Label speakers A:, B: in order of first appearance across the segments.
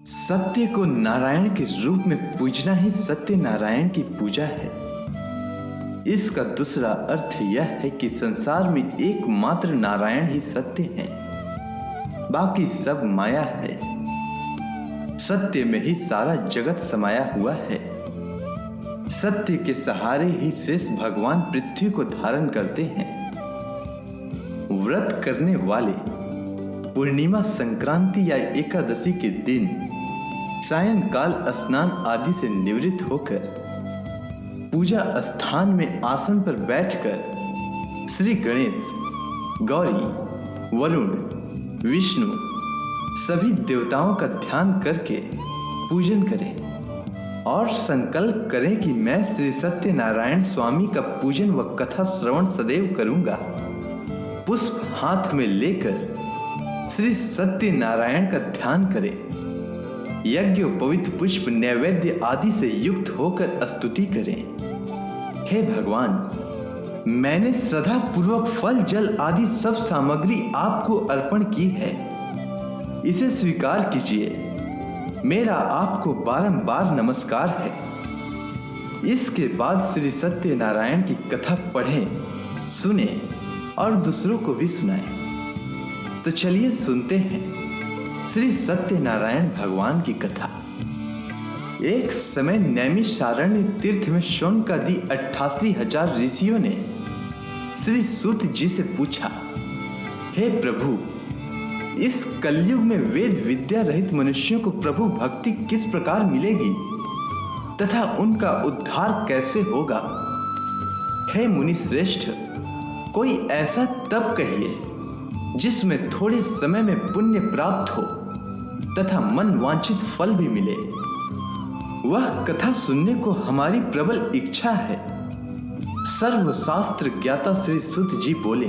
A: सत्य को नारायण के रूप में पूजना ही सत्य नारायण की पूजा है। इसका दूसरा अर्थ यह है कि संसार में एकमात्र नारायण ही सत्य है, बाकी सब माया है। सत्य में ही सारा जगत समाया हुआ है। सत्य के सहारे ही शेष भगवान पृथ्वी को धारण करते हैं। व्रत करने वाले पूर्णिमा, संक्रांति या एकादशी के दिन सायंकाल स्नान आदि से निवृत्त होकर पूजा स्थान में आसन पर बैठकर श्री गणेश, गौरी, वरुण, विष्णु सभी देवताओं का ध्यान करके पूजन करें और संकल्प करें कि मैं श्री सत्यनारायण स्वामी का पूजन व कथा श्रवण सदैव करूंगा। पुष्प हाथ में लेकर श्री सत्यनारायण का ध्यान करें। यज्ञ, पवित्र पुष्प, नैवेद्य आदि से युक्त होकर स्तुति करें। हे भगवान, मैंने श्रद्धा पूर्वक फल, जल आदि सब सामग्री आपको अर्पण की है, इसे स्वीकार कीजिए। मेरा आपको बारंबार नमस्कार है। इसके बाद श्री सत्यनारायण की कथा पढ़ें, सुने और दूसरों को भी सुनाएं। तो चलिए सुनते हैं श्री सत्यनारायण भगवान की कथा। एक समय नैमिषारण्य तीर्थ में शौनकादि 88,000 ऋषियों ने श्री सूत जी से पूछा, हे प्रभु, इस कलयुग में वेद विद्या रहित मनुष्यों को प्रभु भक्ति किस प्रकार मिलेगी तथा उनका उद्धार कैसे होगा? हे मुनि श्रेष्ठ, कोई ऐसा तप कहिए जिसमें थोड़े समय में पुण्य प्राप्त हो तथा मन वांछित फल भी मिले। वह कथा सुनने को हमारी प्रबल इच्छा है। सर्वशास्त्र ज्ञाता श्री सूत जी बोले,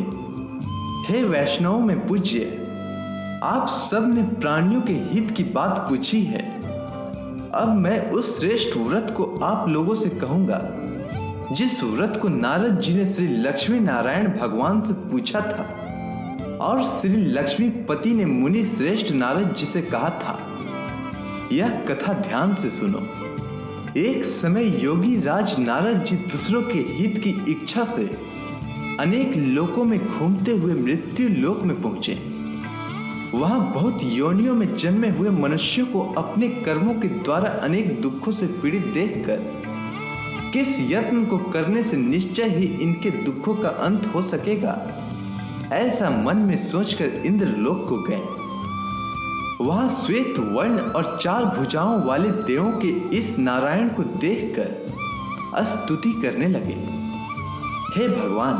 A: हे वैष्णव में पूज्य, आप सब ने प्राणियों के हित की बात पूछी है। अब मैं उस श्रेष्ठ व्रत को आप लोगों से कहूंगा जिस व्रत को नारद जी ने श्री लक्ष्मी नारायण भगवान से पूछा था और श्री लक्ष्मीपति ने मुनि श्रेष्ठ नारद जी से कहा था। यह कथा ध्यान से सुनो। एक समय योगी राज नारद जी दूसरों के हित की इच्छा से अनेक लोकों में घूमते हुए मृत्यु लोक में पहुंचे। वहां बहुत योनियों में जन्मे हुए मनुष्यों को अपने कर्मों के द्वारा अनेक दुखों से पीड़ित देखकर किस यत्न को करने से निश्चय ही इनके दुखों का अंत हो सकेगा, ऐसा मन में सोचकर इंद्रलोक को गए। वहां श्वेत वर्ण और 4 भुजाओं वाले देवों के इस नारायण को देखकर स्तुति करने लगे। हे भगवान,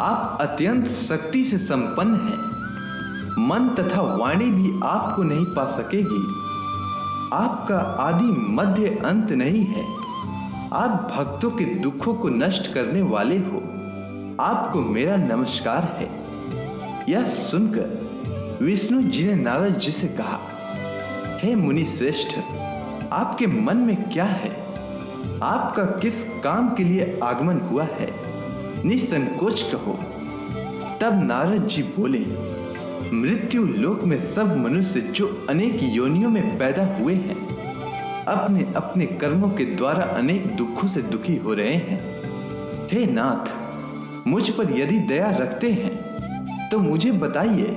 A: आप अत्यंत शक्ति से संपन्न हैं। मन तथा वाणी भी आपको नहीं पा सकेगी। आपका आदि मध्य अंत नहीं है। आप भक्तों के दुखों को नष्ट करने वाले हो। आपको मेरा नमस्कार है। यह सुनकर विष्णु जी ने नारद जी से कहा, हे मुनि श्रेष्ठ, आपके मन में क्या है? आपका किस काम के लिए आगमन हुआ है? निसंकोच कहो। तब नारद जी बोले, मृत्यु लोक में सब मनुष्य जो अनेक योनियों में पैदा हुए हैं, अपने अपने कर्मों के द्वारा अनेक दुखों से दुखी हो रहे हैं। हे नाथ, मुझ पर यदि दया रखते हैं तो मुझे बताइए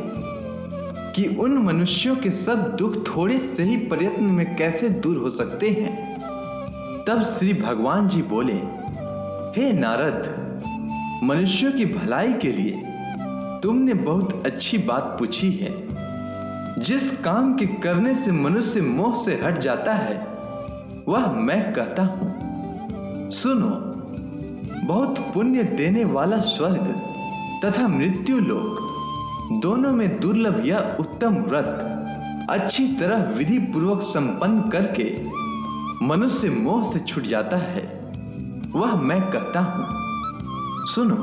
A: कि उन मनुष्यों के सब दुख थोड़े से ही प्रयत्न में कैसे दूर हो सकते हैं। तब श्री भगवान जी बोले, हे नारद, मनुष्यों की भलाई के लिए तुमने बहुत अच्छी बात पूछी है। जिस काम के करने से मनुष्य मोह से हट जाता है वह मैं कहता हूं। सुनो, बहुत पुण्य देने वाला स्वर्ग तथा मृत्यु लोक दोनों में दुर्लभ यह उत्तम व्रत अच्छी तरह विधि पूर्वक संपन्न करके मनुष्य मोह से छूट जाता है, वह मैं कहता हूं। सुनो,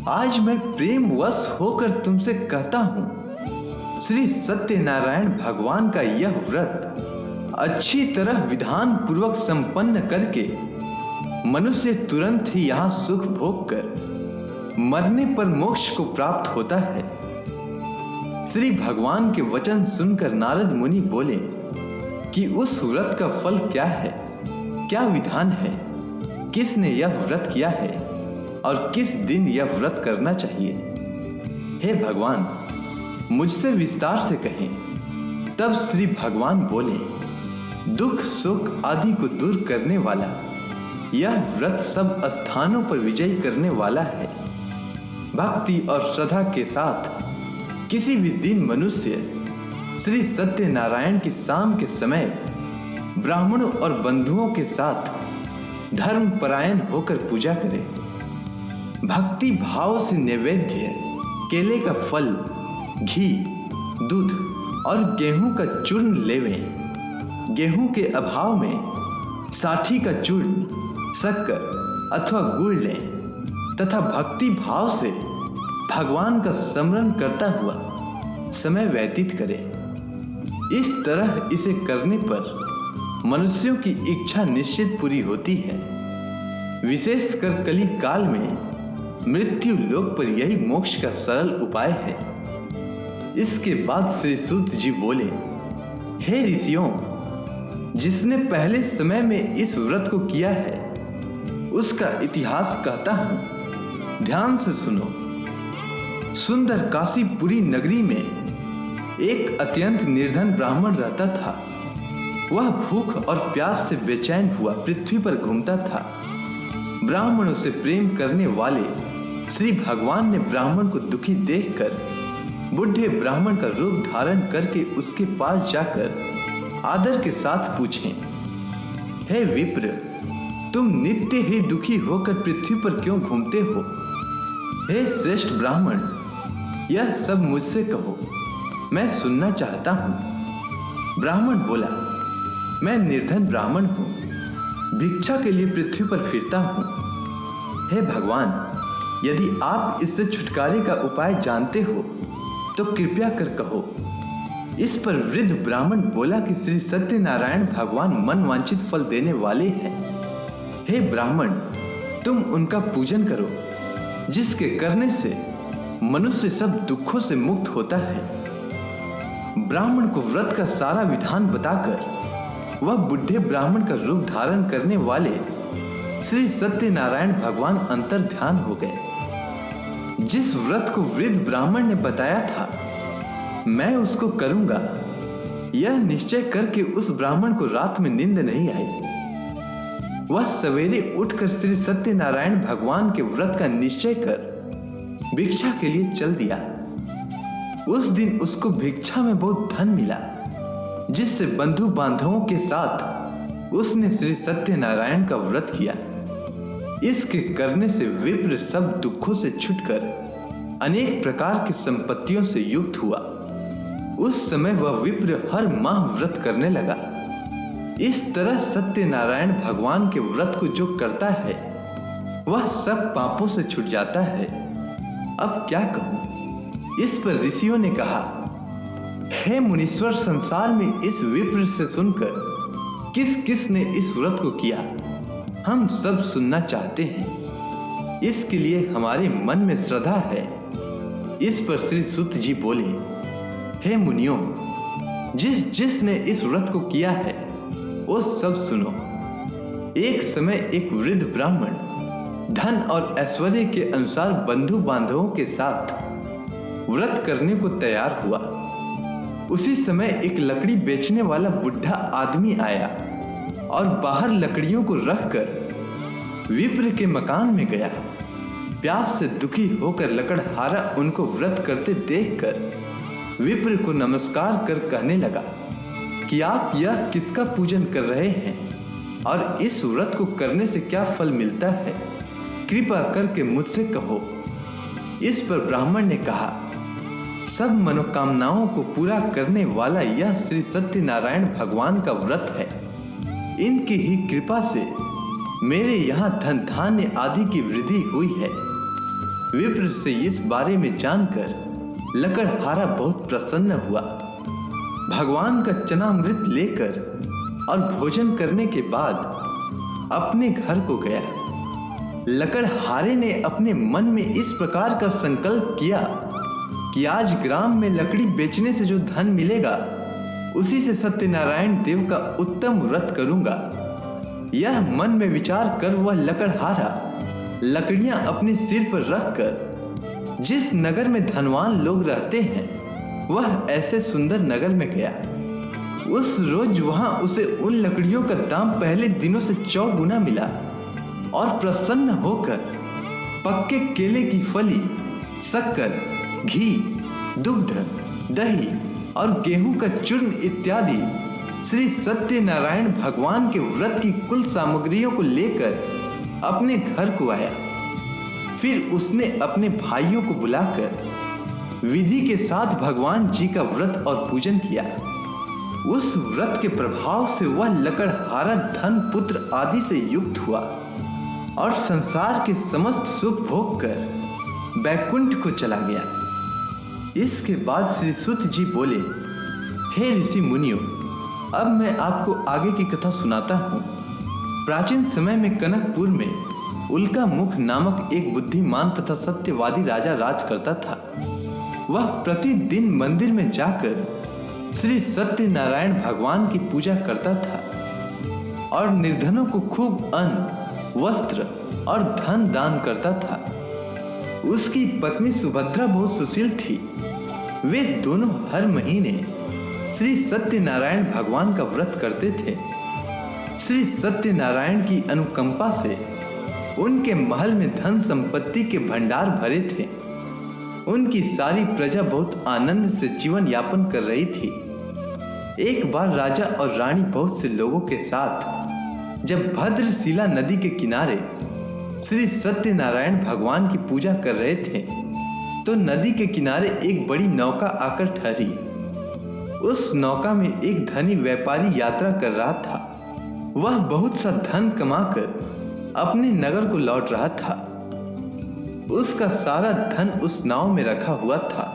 A: आज मैं प्रेम वश होकर तुमसे कहता हूं, श्री सत्यनारायण भगवान का यह व्रत अच्छी तरह विधान पूर्वक संपन्न करके मनुष्य तुरंत ही यहाँ सुख भोग कर मरने पर मोक्ष को प्राप्त होता है। श्री भगवान के वचन सुनकर नारद मुनि बोले, कि उस व्रत का फल क्या है, क्या विधान है, किसने यह व्रत किया है और किस दिन यह व्रत करना चाहिए। हे भगवान, मुझसे विस्तार से कहें। तब श्री भगवान बोले, दुख सुख आदि को दूर करने वाला यह व्रत सब स्थानों पर विजय करने वाला है। भक्ति और श्रद्धा के साथ किसी भी दिन मनुष्य श्री सत्यनारायण की शाम के समय ब्राह्मणों और बंधुओं के साथ धर्म परायण होकर पूजा करे। भक्ति भाव से नैवेद्य केले का फल, घी, दूध और गेहूं का चूर्ण लेवें। गेहूं के अभाव में साठी का चूर्ण, शक्कर अथवा गुड़ लें तथा भक्ति भाव से भगवान का स्मरण करता हुआ समय व्यतीत करें। इस तरह इसे करने पर मनुष्यों की इच्छा निश्चित पूरी होती है। विशेषकर कली काल में मृत्यु लोक पर यही मोक्ष का सरल उपाय है। इसके बाद श्री सूत जी बोले, हे ऋषियों, जिसने पहले समय में इस व्रत को किया है उसका इतिहास कहता हूं, ध्यान से सुनो। सुंदर काशीपुरी नगरी में एक अत्यंत निर्धन ब्राह्मण रहता था। वह भूख और प्यास से बेचैन हुआ पृथ्वी पर घूमता था। ब्राह्मणों से प्रेम करने वाले श्री भगवान ने ब्राह्मण को दुखी देखकर बुढ़े ब्राह्मण का रूप धारण करके उसके पास जाकर आदर के साथ पूछे, हे विप्र, तुम नित्य ही दुखी होकर पृथ्वी पर क्यों घूमते हो? हे श्रेष्ठ ब्राह्मण, यह सब मुझसे कहो, मैं सुनना चाहता हूं। ब्राह्मण बोला, मैं निर्धन ब्राह्मण हूं, भिक्षा के लिए पृथ्वी पर फिरता हूं। हे भगवान, यदि आप इससे छुटकारे का उपाय जानते हो तो कृपया कर कहो। इस पर वृद्ध ब्राह्मण बोला कि श्री सत्यनारायण भगवान मन वांछित फल देने वाले हैं। हे ब्राह्मण, तुम उनका पूजन करो, जिसके करने से मनुष्य सब दुखों से मुक्त होता है। ब्राह्मण को व्रत का सारा विधान बताकर वह बुढ़े ब्राह्मण का रूप धारण करने वाले श्री सत्यनारायण भगवान अंतर ध्यान हो गए। जिस व्रत को वृद्ध ब्राह्मण ने बताया था मैं उसको करूंगा, यह निश्चय करके उस ब्राह्मण को रात में नींद नहीं आई। वह सवेरे उठकर श्री सत्यनारायण भगवान के व्रत का निश्चय कर भिक्षा के लिए चल दिया। उस दिन उसको भिक्षा में बहुत धन मिला, जिससे बंधु बांधवों के साथ उसने श्री सत्यनारायण का व्रत किया। इसके करने से विप्र सब दुखों से छुटकर अनेक प्रकार की संपत्तियों से युक्त हुआ। उस समय वह विप्र हर माह व्रत करने लगा। इस तरह सत्यनारायण भगवान के व्रत को जो करता है वह सब पापों से छूट जाता है। अब क्या कहूं? इस पर ऋषियों ने कहा, हे मुनीश्वर, संसार में इस विप्र से सुनकर किस किस ने इस व्रत को किया, हम सब सुनना चाहते हैं। इसके लिए हमारे मन में श्रद्धा है। इस पर श्री सूत जी बोले, हे मुनियों, जिसने इस व्रत को किया है वो सब सुनो। एक समय एक वृद्ध ब्राह्मण धन और ऐश्वर्य के अनुसार बंधु बांधवों के साथ व्रत करने को तैयार हुआ। उसी समय एक लकड़ी बेचने वाला बुढ़ा आदमी आया और बाहर लकड़ियों को रखकर विप्र के मकान में गया। प्यास से दुखी होकर लकड़हारा उनको व्रत करते देखकर विप्र को नमस्कार कर कहने लगा कि आप यह किसका पूजन कर रहे हैं और इस व्रत को करने से क्या फल मिलता है, कृपा करके मुझसे कहो। इस पर ब्राह्मण ने कहा, सब मनोकामनाओं को पूरा करने वाला यह श्री सत्यनारायण भगवान का व्रत है। इनकी ही कृपा से मेरे यहाँ धन धान्य आदि की वृद्धि हुई है। विप्र से इस बारे में जानकर लकड़हारा बहुत प्रसन्न हुआ। भगवान का चनामृत लेकर और भोजन करने के बाद अपने घर को गया। लकड़हारे ने अपने मन में इस प्रकार का संकल्प किया कि आज ग्राम में लकड़ी बेचने से जो धन मिलेगा उसी से सत्यनारायण देव का उत्तम व्रत करूंगा। यह मन में विचार कर वह लकड़हारा लकड़ियां अपने सिर पर रखकर जिस नगर में धनवान लोग रहते हैं वह ऐसे सुंदर नगर में गया। उस रोज वहां उसे उन लकड़ियों का दाम पहले दिनों से 4 गुना मिला और प्रसन्न होकर पक्के केले की फली, शक्कर, घी, दुग्ध, दही और गेहूं का चूर्ण इत्यादि श्री सत्यनारायण भगवान के व्रत की कुल सामग्रियों को लेकर अपने घर को आया। फिर उसने अपने भाइयों को बुलाकर विधि के साथ भगवान जी का व्रत और पूजन किया। उस व्रत के प्रभाव से वह लकड़हारा धन, पुत्र आदि से युक्त हुआ और संसार के समस्त सुख भोग कर बैकुंठ को चला गया। इसके बाद श्री सूत जी बोले, हे ऋषि मुनियों, अब मैं आपको आगे की कथा सुनाता हूँ। प्राचीन समय में कनकपुर में उल्का मुख नामक एक बुद्धिमान तथा सत्यवादी राजा राज करता था। वह प्रतिदिन मंदिर में जाकर श्री सत्यनारायण भगवान की पूजा करता था और निर्धनों को खूब अन्न, वस्त्र और धन दान करता था। उसकी पत्नी सुभद्रा बहुत सुशील थी। वे दोनों हर महीने श्री सत्यनारायण भगवान का व्रत करते थे। श्री सत्यनारायण की अनुकंपा से उनके महल में धन संपत्ति के भंडार भरे थे। उनकी सारी प्रजा बहुत आनंद से जीवन यापन कर रही थी। एक बार राजा और रानी बहुत से लोगों के साथ जब भद्रशिला नदी के किनारे श्री सत्यनारायण भगवान की पूजा कर रहे थे तो नदी के किनारे एक बड़ी नौका आकर ठहरी। उस नौका में एक धनी व्यापारी यात्रा कर रहा था। वह बहुत सा धन कमाकर अपने नगर को लौट रहा था। उसका सारा धन उस नाव में रखा हुआ था।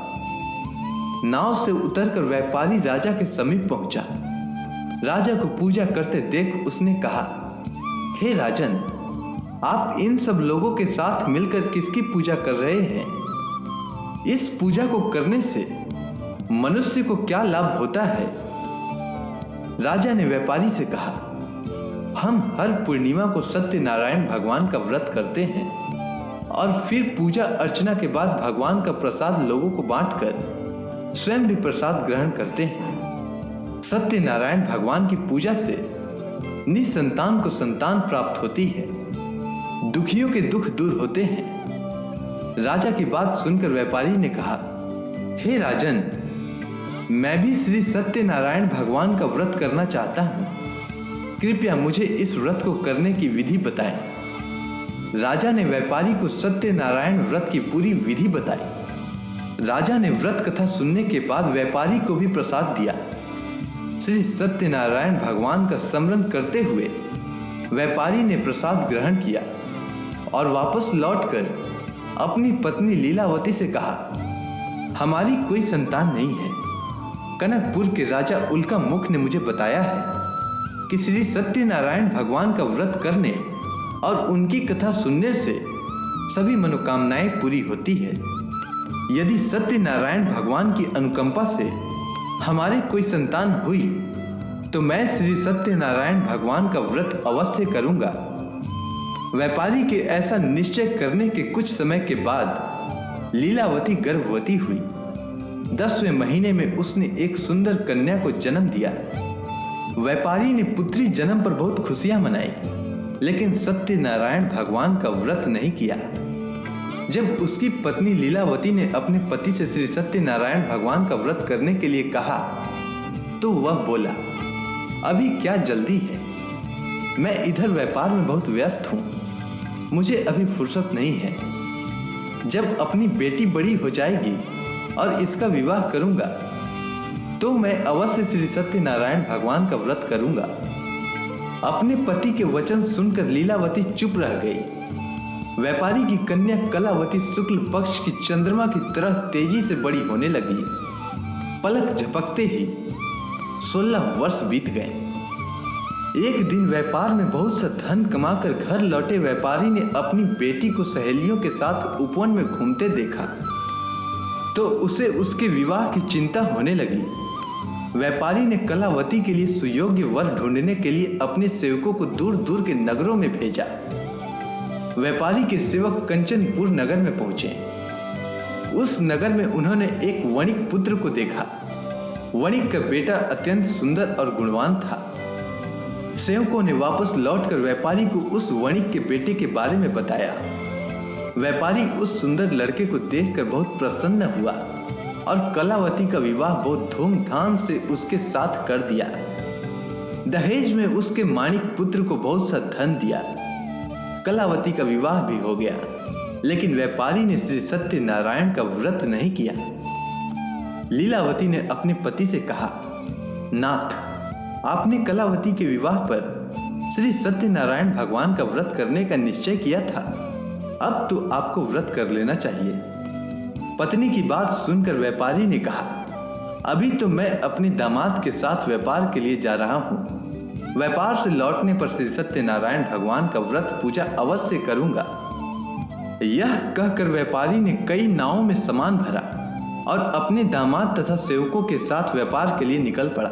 A: नाव से उतरकर व्यापारी राजा के समीप पहुंचा। राजा को पूजा करते देख उसने कहा, हे राजन, आप इन सब लोगों के साथ मिलकर किसकी पूजा कर रहे हैं? इस पूजा को करने से मनुष्य को क्या लाभ होता है? राजा ने व्यापारी से कहा, हम हर पूर्णिमा को सत्यनारायण भगवान का व्रत करते हैं और फिर पूजा अर्चना के बाद भगवान का प्रसाद लोगों को बांटकर स्वयं भी प्रसाद ग्रहण करते हैं। सत्यनारायण भगवान की पूजा से निसंतान को संतान प्राप्त होती है, दुखियों के दुख दूर होते हैं। राजा की बात सुनकर व्यापारी ने कहा, हे राजन, मैं भी श्री सत्यनारायण भगवान का व्रत करना चाहता हूँ। कृपया मुझे इस व्रत को करने की विधि बताएं। राजा ने व्यापारी को सत्यनारायण व्रत की पूरी विधि बताई। राजा ने व्रत कथा सुनने के बाद व्यापारी को भी प्रसाद दिया। श्री सत्यनारायण भगवान का स्मरण करते हुए व्यापारी ने प्रसाद ग्रहण किया और वापस लौटकर अपनी पत्नी लीलावती से कहा, हमारी कोई संतान नहीं है। कनकपुर के राजा उल्का मुख ने मुझे बताया है कि श्री सत्यनारायण भगवान का व्रत करने और उनकी कथा सुनने से सभी मनोकामनाएं पूरी होती है। यदि सत्यनारायण भगवान की अनुकंपा से हमारे कोई संतान हुई तो मैं श्री सत्यनारायण भगवान का व्रत अवश्य करूंगा। व्यापारी के ऐसा निश्चय करने के कुछ समय के बाद लीलावती गर्भवती हुई। 10वें महीने में उसने एक सुंदर कन्या को जन्म दिया। व्यापारी ने पुत्री जन्म पर बहुत खुशियां मनाई, लेकिन सत्यनारायण भगवान का व्रत नहीं किया। जब उसकी पत्नी लीलावती ने अपने पति से श्री सत्यनारायण भगवान का व्रत करने के लिए कहा तो वह बोला, अभी क्या जल्दी है, मैं इधर व्यापार में बहुत व्यस्त हूँ, मुझे अभी फुर्सत नहीं है। जब अपनी बेटी बड़ी हो जाएगी और इसका विवाह करूंगा तो मैं अवश्य श्री सत्यनारायण भगवान का व्रत करूंगा। अपने पति के वचन सुनकर लीलावती चुप रह गई। व्यापारी की कन्या कलावती शुक्ल पक्ष की चंद्रमा की तरह तेजी से बड़ी होने लगी। पलक झपकते ही 16 वर्ष बीत गए। एक दिन व्यापार में बहुत सा धन कमाकर घर लौटे व्यापारी ने अपनी बेटी को सहेलियों के साथ उपवन में घूमते देखा तो उसे उसके विवाह की चिंता होने लगी। व्यापारी ने कलावती के लिए सुयोग्य वर ढूंढने के लिए अपने सेवकों को दूर दूर के नगरों में भेजा। व्यापारी के सेवक कंचनपुर नगर में पहुंचे। उस नगर में उन्होंने एक वणिक पुत्र को देखा। वणिक का बेटा अत्यंत सुंदर और गुणवान था। सेवकों ने वापस लौटकर व्यापारी को उस वणिक के बेटे के बारे में बताया। व्यापारी उस सुंदर लड़के को देखकर बहुत प्रसन्न हुआ और कलावती का विवाह बहुत धूमधाम से उसके साथ कर दिया। दहेज में उसके माणिक पुत्र को बहुत सा धन दिया। कलावती का विवाह भी हो गया, लेकिन व्यापारी ने श्री सत्यनारायण का व्रत नहीं किया। लीलावती ने अपने पति से कहा, नाथ, आपने कलावती के विवाह पर श्री सत्यनारायण भगवान का व्रत करने का निश्चय किया था। अब तो आपको व्रत कर लेना चाहिए। पत्नी की बात सुनकर व्यापारी ने कहा, अभी तो मैं अपने दामाद के साथ व्यापार के लिए जा रहा हूँ। व्यापार से लौटने पर श्री सत्यनारायण भगवान का व्रत पूजा अवश्य करूंगा। यह कहकर व्यापारी ने कई नावों में सामान भरा और अपने दामाद तथा सेवकों के साथ व्यापार के लिए निकल पड़ा।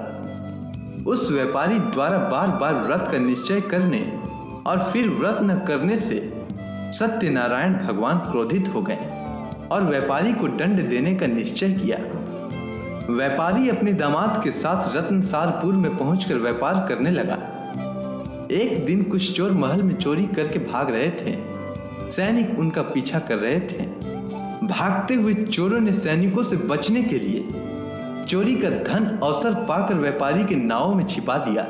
A: उस व्यापारी द्वारा बार बार व्रत का निश्चय करने और फिर व्रत न करने से सत्यनारायण भगवान क्रोधित हो गए और व्यापारी को दंड देने का निश्चय किया। व्यापारी अपने दामाद के साथ रत्नसारपुर में पहुंचकर व्यापार करने लगा। एक दिन कुछ चोर महल में चोरी करके भाग रहे थे। सैनिक उनका पीछा कर रहे थे। भागते हुए चोरों ने सैनिकों से बचने के लिए चोरी का धन अवसर पाकर व्यापारी के नाव में छिपा दिया।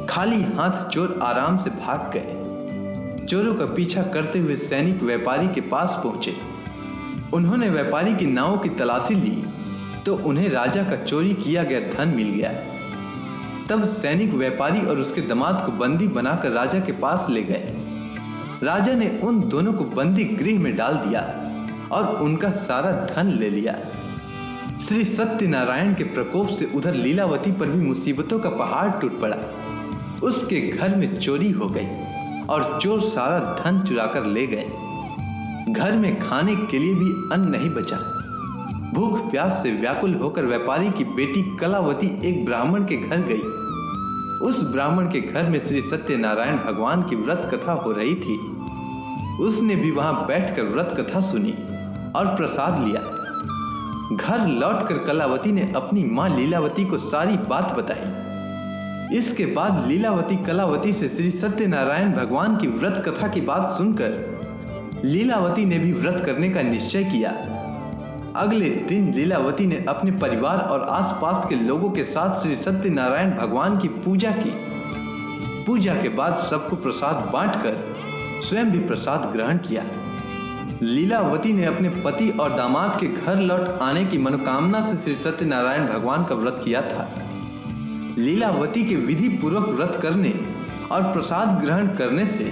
A: खाली हाथ चोर आराम से भाग गए। चोरों का पीछा करते हुए सैनिक व्यापारी के पास पहुंचे। उन्होंने व्यापारी की नाव की तलाशी ली तो उन्हें राजा का चोरी किया गया धन मिल गया। तब सैनिक व्यापारी और उसके दामाद को बंदी बनाकर राजा के पास ले गए। राजा ने उन दोनों को बंदी गृह में डाल दिया और उनका सारा धन ले लिया। श्री सत्यनारायण के प्रकोप से उधर लीलावती पर भी मुसीबतों का पहाड़ टूट पड़ा। उसके घर में चोरी हो गई और चोर सारा धन चुराकर ले गए। घर में खाने के लिए भी अन्न नहीं बचा। भूख प्यास से व्याकुल होकर व्यापारी की बेटी कलावती एक ब्राह्मण के घर गई। उस ब्राह्मण के घर में श्री सत्यनारायण भगवान की व्रत कथा हो रही थी। उसने भी वहां बैठकर व्रत कथा सुनी और प्रसाद लिया। घर लौटकर कलावती ने अपनी मां लीलावती को सारी बात बताई। इसके बाद लीलावती कलावती से श्री सत्यनारायण भगवान की व्रत कथा की बात सुनकर लीलावती ने भी व्रत करने का निश्चय किया। अगले दिन लीलावती ने अपने परिवार और आसपास के लोगों के साथ श्री सत्यनारायण भगवान की पूजा की। पूजा के बाद सबको प्रसाद बांटकर स्वयं भी प्रसाद ग्रहण किया। लीलावती ने अपने पति और दामाद के घर लौट आने की मनोकामना से श्री सत्यनारायण भगवान का व्रत किया था। लीलावती के विधि पूर्वक व्रत करने और प्रसाद ग्रहण करने से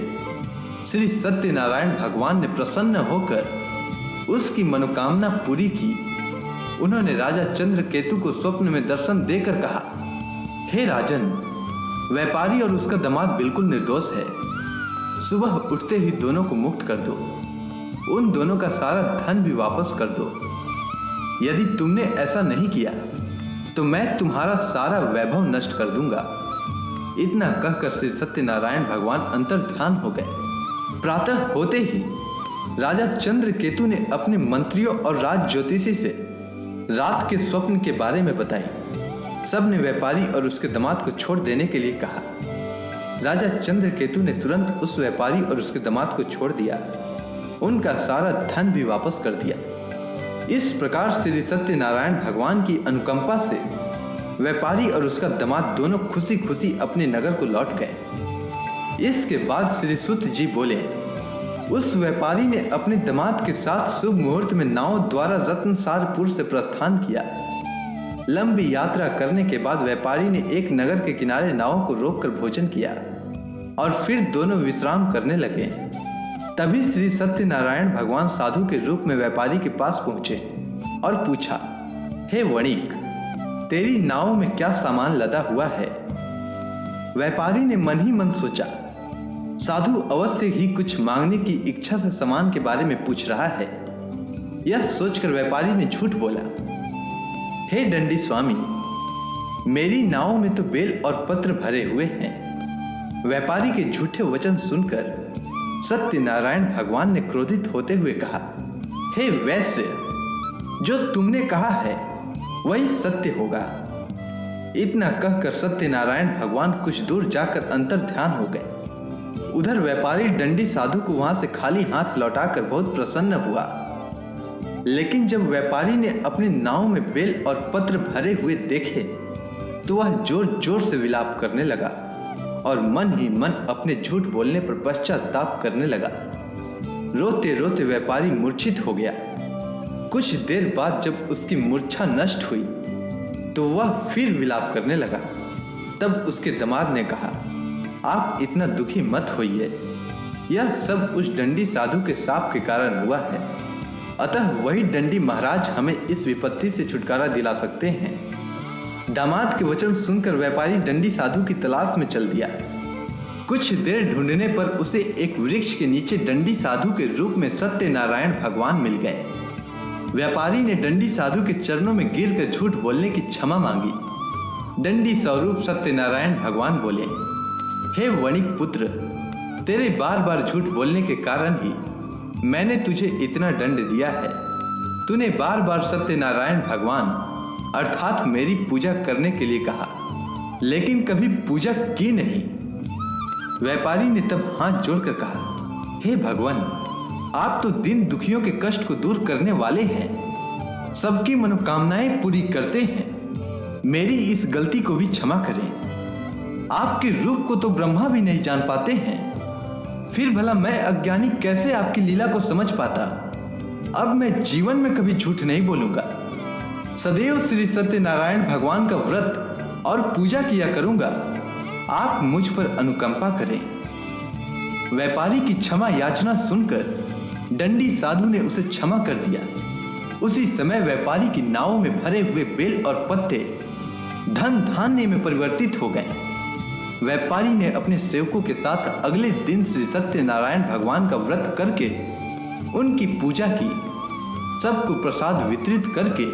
A: श्री सत्यनारायण भगवान ने प्रसन्न होकर उसकी मनोकामना पूरी की। उन्होंने राजा चंद्रकेतु को स्वप्न में दर्शन देकर कहा, हे राजन, व्यापारी और उसका दामाद बिल्कुल निर्दोष है। सुबह उठते ही दोनों को मुक्त कर दो। उन दोनों का सारा धन भी वापस कर दो। यदि तुमने ऐसा नहीं किया तो मैं तुम्हारा सारा वैभव नष्ट कर दूंगा। इतना कहकर श्री सत्यनारायण भगवान अंतर्ध्यान हो गए। प्रातः होते ही राजा चंद्रकेतु ने अपने मंत्रियों और राज ज्योतिषी से रात के स्वप्न के बारे में बताई। सब ने व्यापारी और उसके दामाद को छोड़ देने के लिए कहा। राजा चंद्रकेतु ने तुरंत उस व्यापारी और उसके दामाद को छोड़ दिया। उनका सारा धन भी वापस कर दिया। इस प्रकार श्री सत्यनारायण भगवान की अनुकंपा से व्यापारी और उसका दामाद दोनों खुशी खुशी अपने नगर को लौट गए। इसके बाद श्री सुत जी बोले, उस व्यापारी ने अपने दामाद के साथ शुभ मुहूर्त में नाव द्वारा रत्नसारपुर से प्रस्थान किया। लंबी यात्रा करने के बाद व्यापारी ने एक नगर के किनारे नाव को रोककर भोजन किया और फिर दोनों विश्राम करने लगे। तभी श्री सत्यनारायण भगवान साधु के रूप में व्यापारी के पास पहुंचे और पूछा, हे वणिक, तेरी नाव में क्या सामान लदा हुआ है? व्यापारी ने मन ही मन सोचा, साधु अवश्य ही कुछ मांगने की इच्छा से सामान के बारे में पूछ रहा है। यह सोचकर व्यापारी ने झूठ बोला, हे दंडी स्वामी, मेरी नाव में तो बेल और पत्र भरे हुए हैं। व्यापारी के झूठे वचन सुनकर सत्यनारायण भगवान ने क्रोधित होते हुए कहा, हे वैश्य, जो तुमने कहा है वही सत्य होगा। इतना कहकर सत्यनारायण भगवान कुछ दूर जाकर अंतर ध्यान हो गए। उधर व्यापारी दंडी साधु को वहां से खाली हाथ लौटाकर बहुत प्रसन्न हुआ। लेकिन जब व्यापारी ने अपनी नाव में बेल और पत्र भरे हुए देखे तो वह जोर जोर से विलाप करने लगा और मन ही मन अपने झूठ बोलने पर पश्चाताप करने लगा। रोते रोते व्यापारी मूर्छित हो गया। कुछ देर बाद जब उसकी मूर्छा नष्ट हुई तो वह फिर विलाप करने लगा। तब उसके दामाद ने कहा, आप इतना दुखी मत होइए, यह सब उस दंडी साधु के शाप के कारण हुआ है। अतः वही दंडी महाराज हमें इस विपत्ति से छुटकारा दिला सकते हैं। दामाद के वचन सुनकर व्यापारी दंडी साधु की तलाश में चल दिया। कुछ देर ढूंढने पर उसे एक वृक्ष के नीचे दंडी साधु के रूप में सत्यनारायण भगवान मिल गए। व्यापारी ने दंडी साधु के चरणों में गिरकर झूठ बोलने की क्षमा मांगी। दंडी स्वरूप सत्यनारायण भगवान बोले, हे वणिक पुत्र, तेरे बार बार झूठ बोलने के कारण ही मैंने तुझे इतना दंड दिया है। तूने बार बार सत्यनारायण भगवान अर्थात मेरी पूजा करने के लिए कहा, लेकिन कभी पूजा की नहीं। व्यापारी ने तब हाथ जोड़कर कहा, हे भगवान, आप तो दीन दुखियों के कष्ट को दूर करने वाले हैं, सबकी मनोकामनाएं पूरी करते हैं। मेरी इस गलती को भी क्षमा करें। आपके रूप को तो ब्रह्मा भी नहीं जान पाते हैं, फिर भला मैं अज्ञानी कैसे आपकी लीला को समझ पाता। अब मैं जीवन में कभी झूठ नहीं बोलूंगा। सदैव श्री सत्यनारायण भगवान का व्रत और पूजा किया करूंगा। आप मुझ पर अनुकंपा करें। व्यापारी की क्षमा याचना सुनकर दंडी साधु ने उसे क्षमा कर दिया। उसी समय व्यापारी की नाव में भरे हुए बेल और पत्ते धन धान्य में परिवर्तित हो गए। व्यापारी ने अपने सेवकों के साथ अगले दिन श्री सत्यनारायण भगवान का व्रत करके उनकी पूजा की। सबको प्रसाद वितरित करके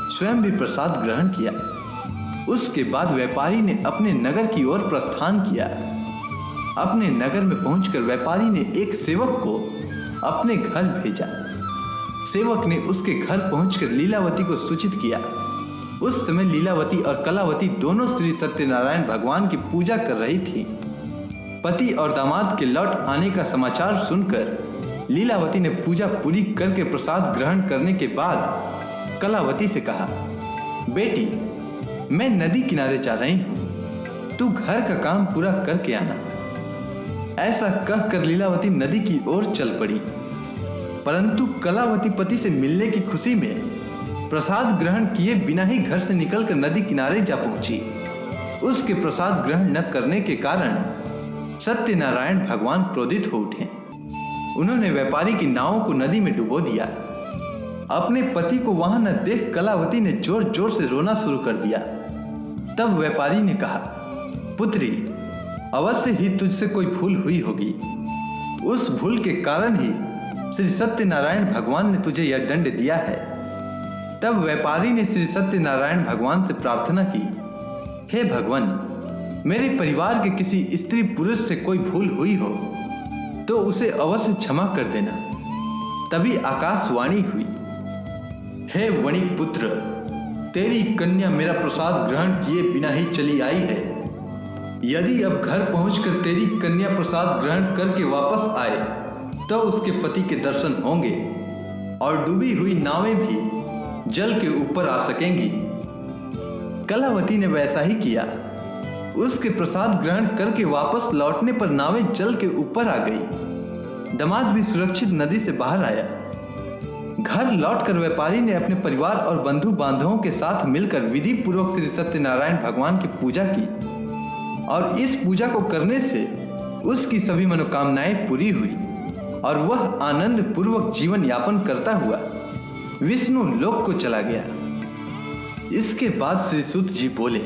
A: स्वयं भी प्रसाद ग्रहण किया। उसके बाद व्यापारी ने अपने नगर की ओर प्रस्थान किया। अपने नगर में पहुंचकर व्यापारी ने एक सेवक को अपने घर भेजा। सेवक ने उसके घर पहुंचकर लीलावती को सूचित किया। उस समय लीलावती और कलावती दोनों श्री सत्यनारायण भगवान की पूजा कर रही थी। पति और दामाद के लौट आने का समाचार सुनकर लीलावती ने पूजा पूरी करके प्रसाद ग्रहण करने के बाद कलावती से कहा, बेटी, मैं नदी किनारे जा रही हूं, तू घर का काम पूरा करके आना। ऐसा कहकर लीलावती नदी की ओर चल पड़ी। परंतु कलावती पति से मिलने की खुशी में प्रसाद ग्रहण किए बिना ही घर से निकलकर नदी किनारे जा पहुंची। उसके प्रसाद ग्रहण न करने के कारण सत्यनारायण भगवान क्रोधित हो उठे। उन्होंने व्यापारी की नाव को नदी में डुबो दिया। अपने पति को वहां न देख कलावती ने जोर जोर से रोना शुरू कर दिया। तब व्यापारी ने कहा, पुत्री, अवश्य ही तुझसे कोई भूल हुई होगी। उस भूल के कारण ही श्री सत्यनारायण भगवान ने तुझे यह दंड दिया है। तब व्यापारी ने श्री सत्यनारायण भगवान से प्रार्थना की, हे भगवान, मेरे परिवार के किसी स्त्री पुरुष से कोई भूल हुई हो तो उसे अवश्य क्षमा कर देना। तभी आकाशवाणी हुई, हे वणिक पुत्र, तेरी कन्या मेरा प्रसाद ग्रहण किए बिना ही चली आई है। यदि अब घर पहुंचकर तेरी कन्या प्रसाद ग्रहण करके वापस आए तो उसके पति के दर्शन होंगे और डूबी हुई नावें भी जल के ऊपर आ सकेंगी। कलावती ने वैसा ही किया। उसके प्रसाद ग्रहण करके वापस लौटने पर नावें जल के ऊपर आ गई। दामाद भी सुरक्षित नदी से बाहर आया। घर लौटकर व्यापारी ने अपने परिवार और बंधु बांधवों के साथ मिलकर विधि पूर्वक श्री सत्यनारायण भगवान की पूजा की और इस पूजा को करने से उसकी सभी मनोकामनाएं पूरी हुई और वह आनंद पूर्वक जीवन यापन करता हुआ विष्णु लोक को चला गया। इसके बाद श्री सूत जी बोले,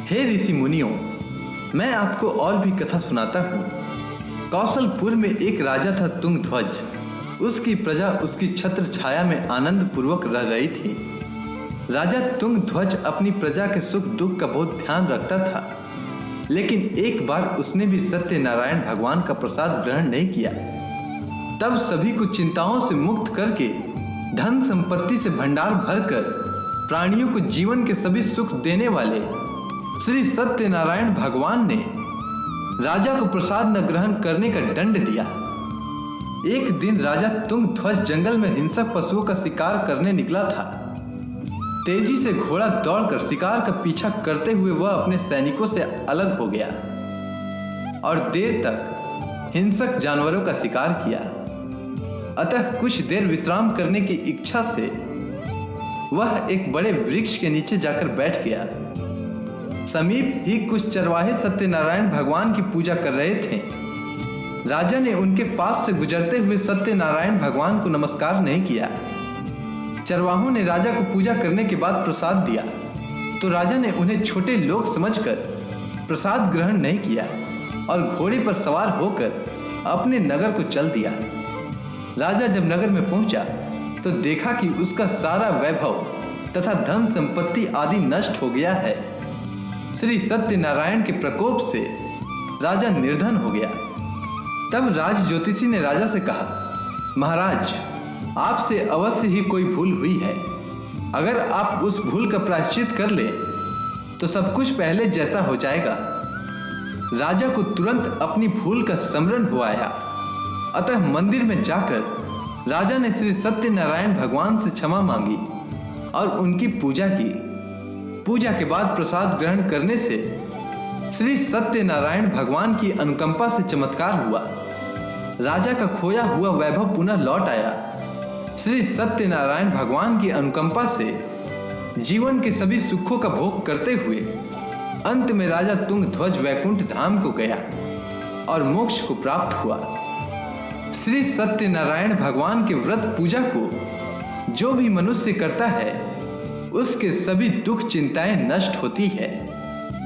A: हे ऋषि मुनियों, मैं आपको और भी कथा सुनाता हूँ। कौशलपुर में एक राजा था तुंगध्वज। उसकी प्रजा उसकी छत्र छाया में आनंद पूर्वक रह रही थी। राजा तुंगध्वज अपनी प्रजा के सुख दुख का बहुत ध्यान रखता था, लेकिन एक बार उसने भी सत्यनारायण भगवान का प्रसाद ग्रहण नहीं किया। तब सभी को चिंताओं से मुक्त करके धन संपत्ति से भंडार भरकर प्राणियों को जीवन के सभी सुख देने वाले श्री सत्यनारायण भगवान ने राजा को प्रसाद न ग्रहण करने का दंड दिया। एक दिन राजा तुंगध्वज जंगल में हिंसक पशुओं का शिकार करने निकला था। तेजी से घोड़ा दौड़कर शिकार का पीछा करते हुए वह अपने सैनिकों से अलग हो गया और देर तक हिंसक जानवरों का शिकार किया। अतः कुछ देर विश्राम करने की इच्छा से वह एक बड़े वृक्ष के नीचे जाकर बैठ गया। समीप ही कुछ चरवाहे सत्यनारायण भगवान की पूजा कर रहे थे। राजा ने उनके पास से गुजरते हुए सत्यनारायण भगवान को नमस्कार नहीं किया। चरवाहों ने राजा को पूजा करने के बाद प्रसाद दिया, तो राजा ने उन्हें छोटे लोग समझकर प्रसाद ग्रहण नहीं किया और घोड़े पर सवार होकर अपने नगर को चल दिया। राजा जब नगर में पहुंचा तो देखा कि उसका सारा वैभव तथा धन संपत्ति आदि नष्ट हो गया है। श्री सत्यनारायण के प्रकोप से राजा निर्धन हो गया। तब राज ज्योतिषी ने राजा से कहा, महाराज, आपसे अवश्य ही कोई भूल हुई है। अगर आप उस भूल का प्रायश्चित कर ले तो सब कुछ पहले जैसा हो जाएगा। राजा को तुरंत अपनी भूल का स्मरण हो आया। अतः मंदिर में जाकर राजा ने श्री सत्यनारायण भगवान से क्षमा मांगी और उनकी पूजा की। पूजा के बाद प्रसाद ग्रहण करने से श्री सत्यनारायण भगवान की अनुकंपा से चमत्कार हुआ। राजा का खोया हुआ वैभव पुनः लौट आया। श्री सत्यनारायण भगवान की अनुकंपा से जीवन के सभी सुखों का भोग करते हुए अंत में राजा तुंगध्वज वैकुंठ धाम को गया और मोक्ष को प्राप्त हुआ। श्री सत्यनारायण भगवान के व्रत पूजा को जो भी मनुष्य करता है उसके सभी दुख चिंताएं नष्ट होती है।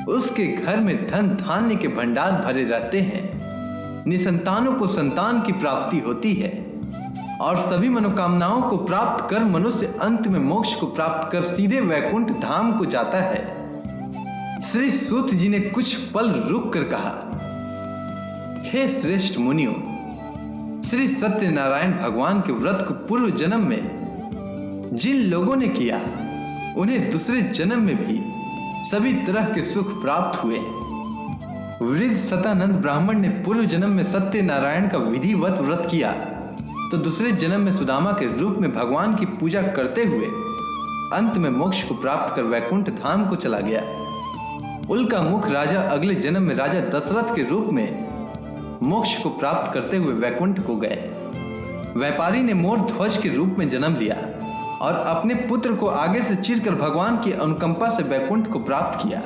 A: उसके घर में धन धान्य के भंडार भरे रहते हैं। निसंतानों को संतान की प्राप्ति होती है और सभी मनोकामनाओं को प्राप्त कर मनुष्य अंत में मोक्ष को प्राप्त कर सीधे वैकुंठ धाम को जाता है। श्री सूत जी ने कुछ पल रुक कर कहा, हे श्रेष्ठ मुनियों, श्री सत्यनारायण भगवान के व्रत को पूर्व जन्म में जिन लोगों ने किया उन्हें दूसरे जन्म में भी सभी तरह के सुख प्राप्त हुए। वृद्ध सतानंद ब्राह्मण ने पूर्व जन्म में सत्यनारायण का विधिवत व्रत किया तो दूसरे जन्म में सुदामा के रूप में भगवान की पूजा करते हुए अंत में मोक्ष को प्राप्त कर वैकुंठ धाम को चला गया। उल्का मुख राजा अगले जन्म में राजा दशरथ के रूप में मोक्ष को प्राप्त करते हुए वैकुंठ को गए। व्यापारी ने मोर ध्वज के रूप में जन्म लिया और अपने पुत्र को आगे से चीरकर भगवान की अनुकंपा से वैकुंठ को प्राप्त किया।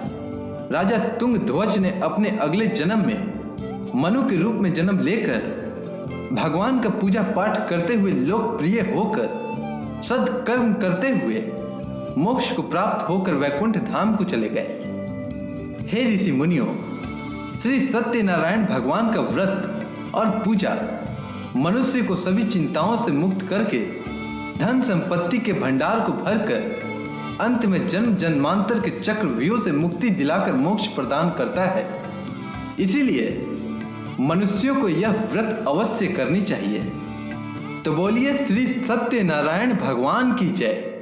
A: राजा तुंगध्वज ने अपने अगले जन्म में मनु के रूप में जन्म लेकर भगवान का पूजा पाठ करते हुए लोकप्रिय होकर सत्कर्म करते हुए मोक्ष को प्राप्त होकर वैकुंठ धाम को चले गए। हे ऋषि मुनियों, श्री सत्यनारायण भगवान का व्रत और पूजा मनुष्य को सभी चिंताओं से मुक्त करके धन संपत्ति के भंडार को भरकर अंत में जन्म जन्मांतर के चक्रव्यूह से मुक्ति दिलाकर मोक्ष प्रदान करता है। इसीलिए मनुष्यों को यह व्रत अवश्य करनी चाहिए। तो बोलिए श्री सत्यनारायण भगवान की जय।